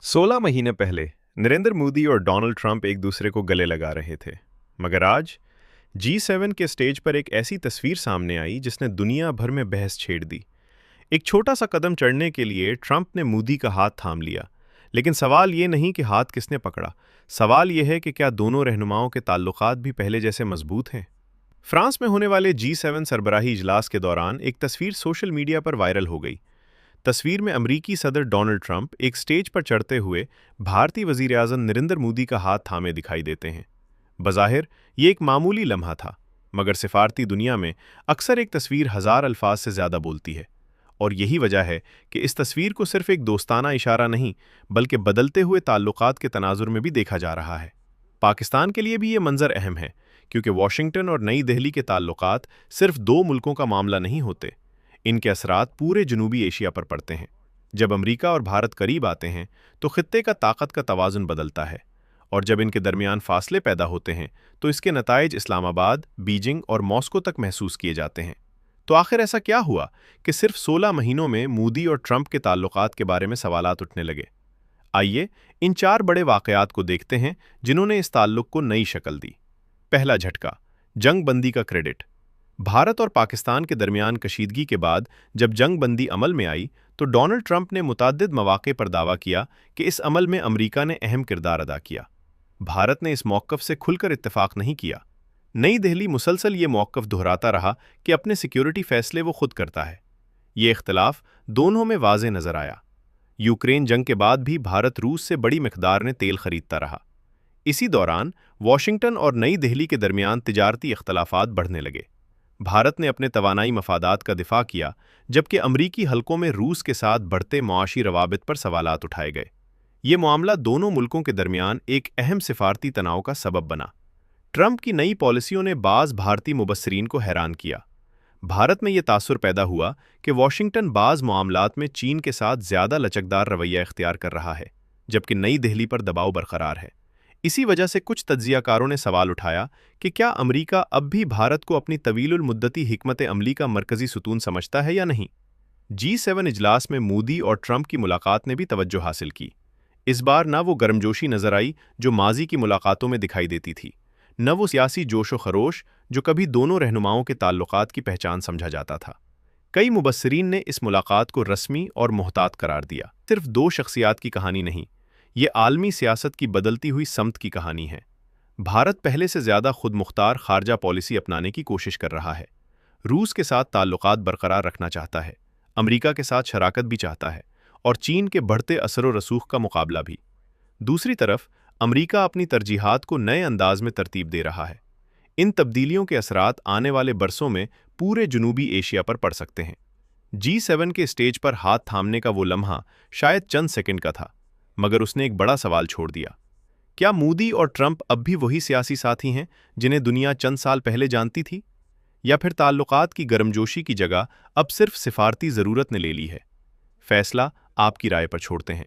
16 महीने पहले नरेंद्र मोदी और डोनाल्ड ट्रंप एक दूसरे को गले लगा रहे थे। मगर आज G7 के स्टेज पर एक ऐसी तस्वीर सामने आई जिसने दुनिया भर में बहस छेड़ दी। एक छोटा सा कदम चढ़ने के लिए ट्रंप ने मोदी का हाथ थाम लिया। लेकिन सवाल ये नहीं कि हाथ किसने पकड़ा, सवाल ये है कि क्या दोनों रहनुमाओं के ताल्लुकात भी पहले जैसे मजबूत हैं। फ्रांस में होने वाले G7 सरबराही इजलास के दौरान एक तस्वीर सोशल मीडिया पर वायरल हो गई। तस्वीर में अमरीकी सदर डोनाल्ड ट्रंप एक स्टेज पर चढ़ते हुए भारतीय वजीर आज़म नरेंद्र मोदी का हाथ थामे दिखाई देते हैं। बज़ाहिर ये एक मामूली लम्हा था, मगर सिफारती दुनिया में अक्सर एक तस्वीर हजार अल्फाज से ज़्यादा बोलती है। और यही वजह है कि इस तस्वीर को सिर्फ एक दोस्ताना इशारा नहीं, बल्कि बदलते हुए ताल्लुकात के तनाजुर में भी देखा जा रहा है। पाकिस्तान के लिए भी ये मंजर अहम है, क्योंकि वाशिंगटन और नई दिल्ली के ताल्लुकात सिर्फ दो मुल्कों का मामला नहीं होते। इनके असरात पूरे जनूबी एशिया पर पड़ते हैं। जब अमेरिका और भारत करीब आते हैं तो खित्ते का ताकत का तवाज़ुन बदलता है, और जब इनके दरमियान फासले पैदा होते हैं तो इसके नताइज इस्लामाबाद, बीजिंग और मॉस्को तक महसूस किए जाते हैं। तो आखिर ऐसा क्या हुआ कि सिर्फ 16 महीनों में मोदी और ट्रंप के ताल्लुकात के बारे में सवालात उठने लगे। आइए इन चार बड़े वाक़यात को देखते हैं जिन्होंने इस ताल्लुक को नई शक्ल दी। पहला झटका, जंग बंदी का क्रेडिट। भारत और पाकिस्तान के दरमियान कशीदगी के बाद जब जंग बंदी अमल में आई तो डोनाल्ड ट्रंप ने मुतअद्दिद मौक़े पर दावा किया कि इस अमल में अमेरिका ने अहम किरदार अदा किया। भारत ने इस मौक़िफ़ से खुलकर इत्तेफाक नहीं किया। नई दिल्ली मुसलसल ये मौक़िफ़ दोहराता रहा कि अपने सिक्योरिटी फैसले वो खुद करता है। ये इख्तिलाफ दोनों में वाज़े नज़र आया। यूक्रेन जंग के बाद भी भारत रूस से बड़ी मिक़दार में तेल खरीदता रहा। इसी दौरान वाशिंगटन और नई दिल्ली के दरमियान तिजारती इख्तिलाफ़ात बढ़ने लगे। भारत ने अपने तवानाई मफादात का दिफा किया, जबकि अमरीकी हलकों में रूस के साथ बढ़ते मुआशी रवाबित पर सवालात उठाए गए। ये मामला दोनों मुल्कों के दरमियान एक अहम सिफारती तनाव का सबब बना। ट्रंप की नई पॉलिसियों ने बाज़ भारतीय मुबस्सिरीन को हैरान किया। भारत में ये तासुर पैदा हुआ कि वाशिंगटन बाज़ मामलात में चीन के साथ ज़्यादा लचकदार रवैया इख्तियार कर रहा है, जबकि नई दिल्ली पर दबाव बरकरार है। इसी वजह से कुछ तज्ज़ियाकारों ने सवाल उठाया कि क्या अमेरिका अब भी भारत को अपनी तवीलुल मुद्दती हिकमत अमली का मरकज़ी सुतून समझता है या नहीं। G7 इजलास में मोदी और ट्रंप की मुलाकात ने भी तवज्जो हासिल की। इस बार न वो गर्मजोशी नजर आई जो माजी की मुलाकातों में दिखाई देती थी, न वो सियासी जोश व खरोश जो कभी दोनों रहनुमाओं के ताल्लुकात की पहचान समझा जाता था। कई मुबस्सिरीन ने इस मुलाकात को रस्मी और मोहतात करार दिया। सिर्फ दो शख्सियात की कहानी नहीं, ये आलमी सियासत की बदलती हुई समत की कहानी है। भारत पहले से ज़्यादा खुद मुख्तार खारजा पॉलिसी अपनाने की कोशिश कर रहा है। रूस के साथ ताल्लुकात बरकरार रखना चाहता है, अमेरिका के साथ शराकत भी चाहता है, और चीन के बढ़ते असर व रसूख का मुकाबला भी। दूसरी तरफ अमेरिका अपनी तरजीहात को नए अंदाज में तरतीब दे रहा है। इन तब्दीलियों के असरात आने वाले बरसों में पूरे जनूबी एशिया पर पड़ सकते हैं। G7 के स्टेज पर हाथ थामने का वो लम्हा शायद चंद सेकंड का था, मगर उसने एक बड़ा सवाल छोड़ दिया। क्या मोदी और ट्रंप अब भी वही सियासी साथी हैं जिन्हें दुनिया चंद साल पहले जानती थी, या फिर ताल्लुकात की गर्मजोशी की जगह अब सिर्फ सिफारती ज़रूरत ने ले ली है। फैसला आपकी राय पर छोड़ते हैं।